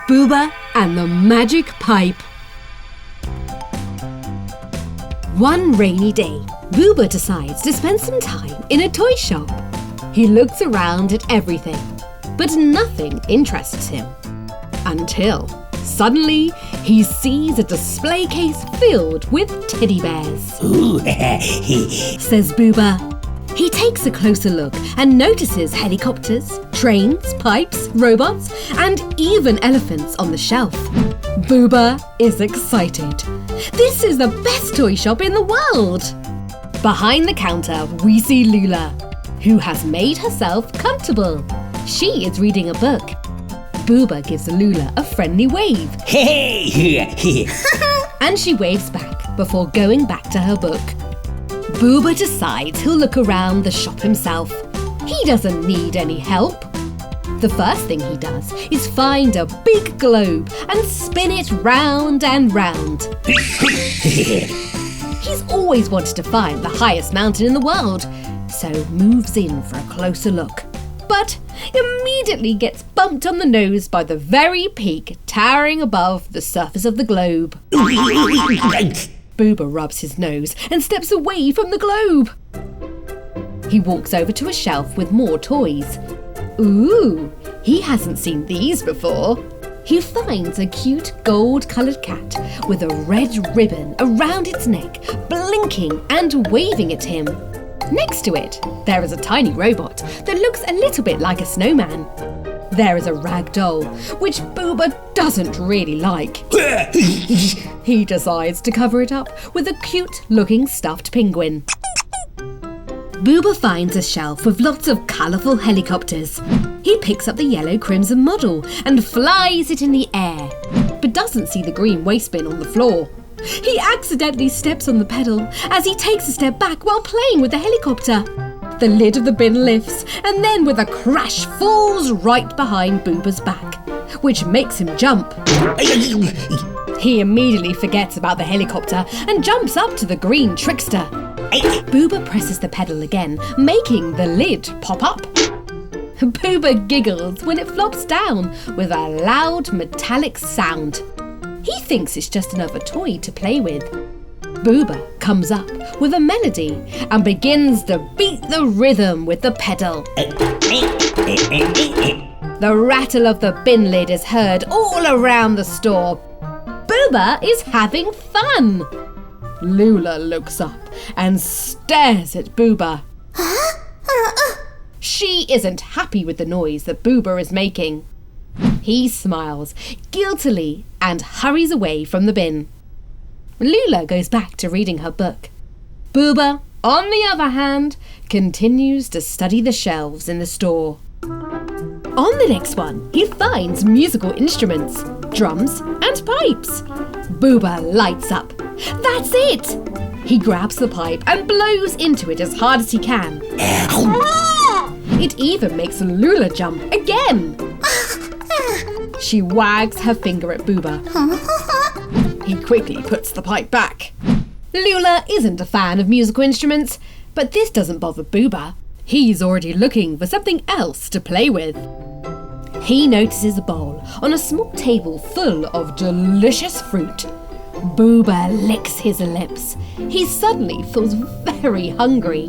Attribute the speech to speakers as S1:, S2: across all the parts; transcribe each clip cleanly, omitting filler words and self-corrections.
S1: Booba and the Magic Pipe. One rainy day, Booba decides to spend some time in a toy shop. He looks around at everything, but nothing interests him. Until, suddenly, he sees a display case filled with teddy bears.
S2: Ooh,
S1: Says Booba. He takes a closer look and notices helicopters, trains, pipes, robots, and even elephants on the shelf. Booba is excited. This is the best toy shop in the world! Behind the counter, we see Lula, who has made herself comfortable. She is reading a book. Booba gives Lula a friendly wave.
S2: hey,
S1: And she waves back before going back to her book. Booba decides he'll look around the shop himself. He doesn't need any help. The first thing he does is find a big globe and spin it round and round. He's always wanted to find the highest mountain in the world, so moves in for a closer look. But immediately gets bumped on the nose by the very peak towering above the surface of the globe. Booba rubs his nose and steps away from the globe. He walks over to a shelf with more toys. Ooh, he hasn't seen these before. He finds a cute gold-coloured cat with a red ribbon around its neck, blinking and waving at him. Next to it, there is a tiny robot that looks a little bit like a snowman. There is a rag doll, which Booba doesn't really like. He decides to cover it up with a cute-looking stuffed penguin. Booba finds a shelf with lots of colourful helicopters. He picks up the yellow Crimson model and flies it in the air, but doesn't see the green waste bin on the floor. He accidentally steps on the pedal as he takes a step back while playing with the helicopter. The lid of the bin lifts and then with a crash falls right behind Booba's back, which makes him jump. He immediately forgets about the helicopter and jumps up to the green trickster. Booba presses the pedal again, making the lid pop up. Booba giggles when it flops down with a loud metallic sound. He thinks it's just another toy to play with. Booba comes up with a melody and begins to beat the rhythm with the pedal. The rattle of the bin lid is heard all around the store. Booba is having fun. Lula looks up and stares at Booba. She isn't happy with the noise that Booba is making. He smiles guiltily and hurries away from the bin. Lula goes back to reading her book. Booba, on the other hand, continues to study the shelves in the store. On the next one, he finds musical instruments, drums and pipes. Booba lights up. That's it! He grabs the pipe and blows into it as hard as he can. It even makes Lula jump again. She wags her finger at Booba. He quickly puts the pipe back. Lula isn't a fan of musical instruments, but this doesn't bother Booba. He's already looking for something else to play with. He notices a bowl on a small table full of delicious fruit. Booba licks his lips. He suddenly feels very hungry.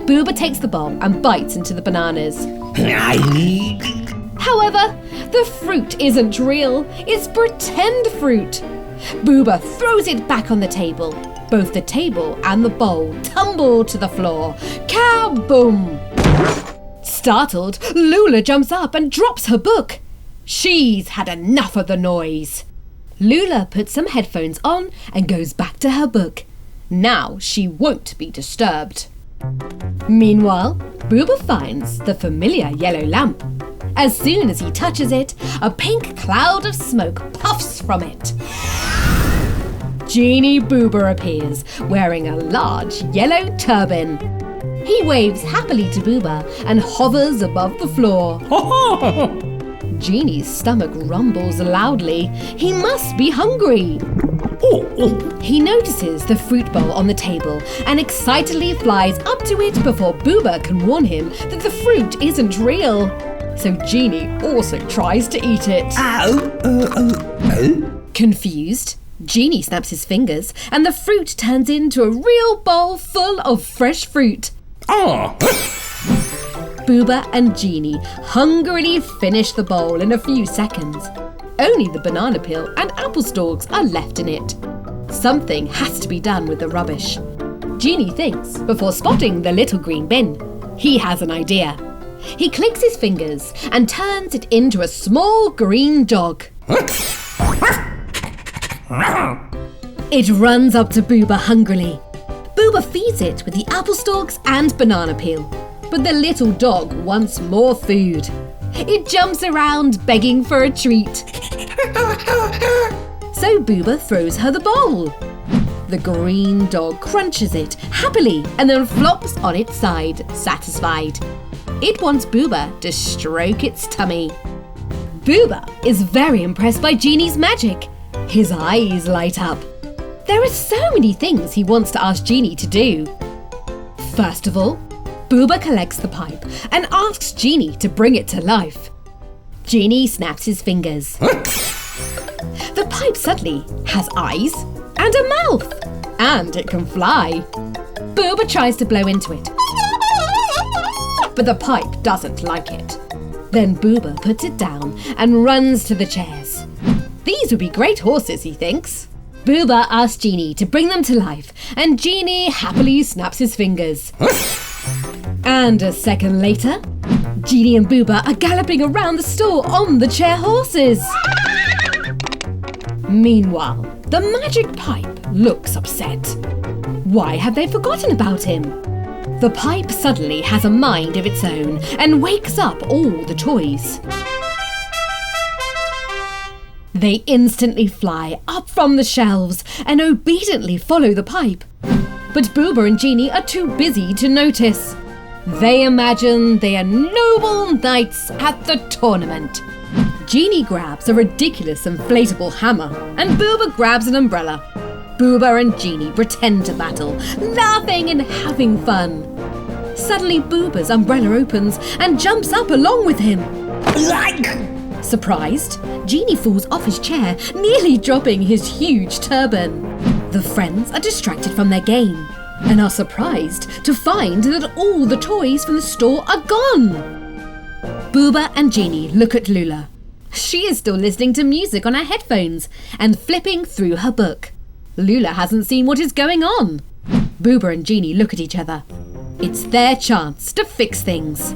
S1: Booba takes the bowl and bites into the bananas. However, the fruit isn't real. It's pretend fruit. Booba throws it back on the table. Both the table and the bowl tumble to the floor. Kaboom! Startled, Lula jumps up and drops her book. She's had enough of the noise. Lula puts some headphones on and goes back to her book. Now she won't be disturbed. Meanwhile, Booba finds the familiar yellow lamp. As soon as he touches it, a pink cloud of smoke puffs from it. Genie Booba appears, wearing a large yellow turban. He waves happily to Booba and hovers above the floor. Genie's stomach rumbles loudly. He must be hungry. He notices the fruit bowl on the table and excitedly flies up to it before Booba can warn him that the fruit isn't real. so Genie also tries to eat it. Confused, Genie snaps his fingers and the fruit turns into a real bowl full of fresh fruit. Booba and Genie hungrily finish the bowl in a few seconds. Only the banana peel and apple stalks are left in it. Something has to be done with the rubbish. Genie thinks before spotting the little green bin. He has an idea. He clicks his fingers and turns it into a small green dog. It runs up to Booba hungrily. Booba feeds it with the apple stalks and banana peel. But the little dog wants more food. It jumps around begging for a treat. So Booba throws her the bowl. The green dog crunches it happily and then flops on its side, satisfied. It wants Booba to stroke its tummy. Booba is very impressed by Genie's magic. His eyes light up. There are so many things he wants to ask Genie to do. First of all, Booba collects the pipe and asks Genie to bring it to life. Genie snaps his fingers. The pipe suddenly has eyes and a mouth, and it can fly. Booba tries to blow into it, but the pipe doesn't like it. Then Booba puts it down and runs to the chairs. These would be great horses, he thinks. Booba asks Genie to bring them to life, and Genie happily snaps his fingers. And a second later, Genie and Booba are galloping around the store on the chair horses. Meanwhile, the magic pipe looks upset. Why have they forgotten about him? The pipe suddenly has a mind of its own and wakes up all the toys. They instantly fly up from the shelves and obediently follow the pipe. But Booba and Genie are too busy to notice. They imagine they are noble knights at the tournament. Genie grabs a ridiculous inflatable hammer and Booba grabs an umbrella. Booba and Genie pretend to battle, laughing and having fun. Suddenly Booba's umbrella opens and jumps up along with him. Surprised, Genie falls off his chair, nearly dropping his huge turban. The friends are distracted from their game and are surprised to find that all the toys from the store are gone. Booba and Genie look at Lula. She is still listening to music on her headphones and flipping through her book. Lula hasn't seen what is going on. Booba and Genie look at each other. It's their chance to fix things.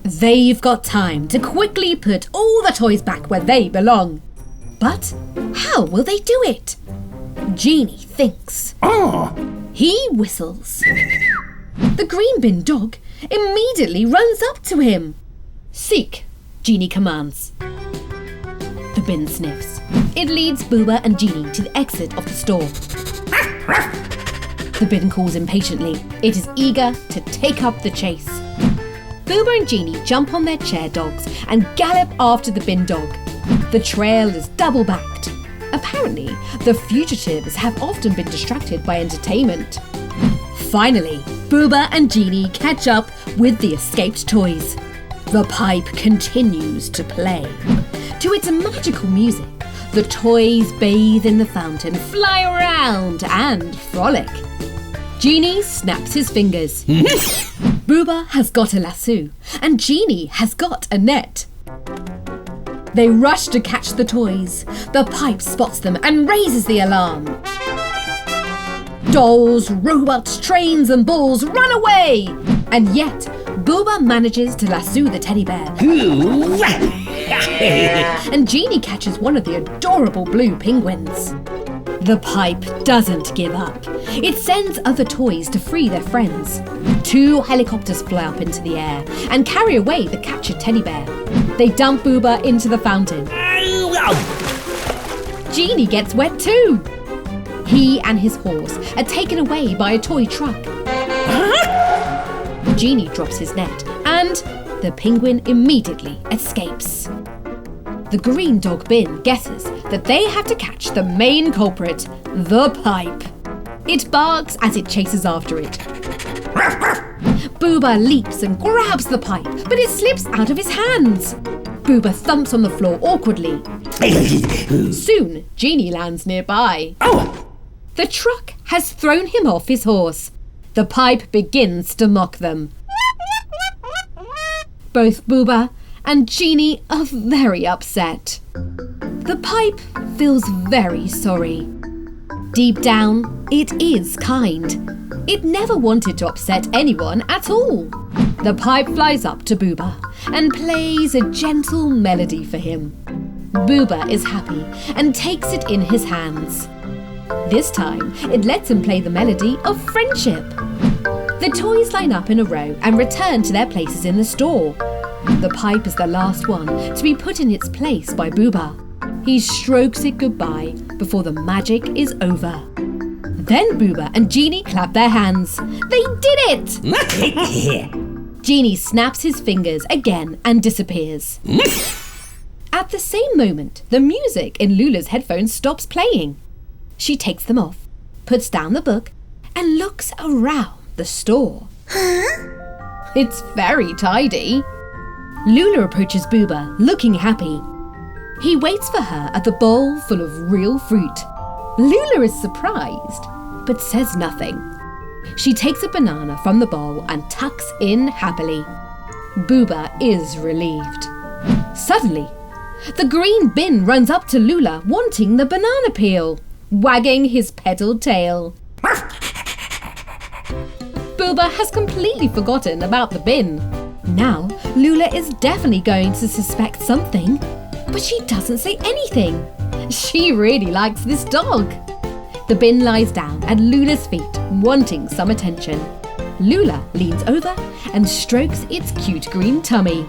S1: They've got time to quickly put all the toys back where they belong. But how will they do it? Genie thinks. He whistles. The green bin dog immediately runs up to him. Seek, Genie commands. The bin sniffs. It leads Booba and Genie to the exit of the store. The bin calls impatiently. It is eager to take up the chase. Booba and Genie jump on their chair dogs and gallop after the bin dog. The trail is double-backed. Apparently, the fugitives have often been distracted by entertainment. Finally, Booba and Genie catch up with the escaped toys. The pipe continues to play. To its magical music, the toys bathe in the fountain, fly around and frolic. Genie snaps his fingers. Booba has got a lasso and Genie has got a net. They rush to catch the toys. The pipe spots them and raises the alarm. Dolls, robots, trains and balls run away. And yet, Booba manages to lasso the teddy bear. And Genie catches one of the adorable blue penguins. The pipe doesn't give up. It sends other toys to free their friends. 2 helicopters fly up into the air and carry away the captured teddy bear. They dump Booba into the fountain. Genie gets wet too. He and his horse are taken away by a toy truck. Genie drops his net and the penguin immediately escapes. The green dog bin guesses that they have to catch the main culprit, the pipe. It barks as it chases after it. Booba leaps and grabs the pipe, but it slips out of his hands. Booba thumps on the floor awkwardly. Soon, Genie lands nearby. The truck has thrown him off his horse. The pipe begins to mock them. Both Booba and Genie are very upset. The pipe feels very sorry. Deep down, it is kind. It never wanted to upset anyone at all. The pipe flies up to Booba and plays a gentle melody for him. Booba is happy and takes it in his hands. This time, it lets him play the melody of friendship. The toys line up in a row and return to their places in the store. The pipe is the last one to be put in its place by Booba. He strokes it goodbye before the magic is over. Then Booba and Genie clap their hands. They did it! Genie snaps his fingers again and disappears. At the same moment, the music in Lula's headphones stops playing. She takes them off, puts down the book, and looks around the store. It's very tidy. Lula approaches Booba, looking happy. He waits for her at the bowl full of real fruit. Lula is surprised, but says nothing. She takes a banana from the bowl and tucks in happily. Booba is relieved. Suddenly, the green bin runs up to Lula, wanting the banana peel, wagging his petaled tail. Booba has completely forgotten about the bin. Now, Lula is definitely going to suspect something, but she doesn't say anything. She really likes this dog. The bin lies down at Lula's feet, wanting some attention. Lula leans over and strokes its cute green tummy.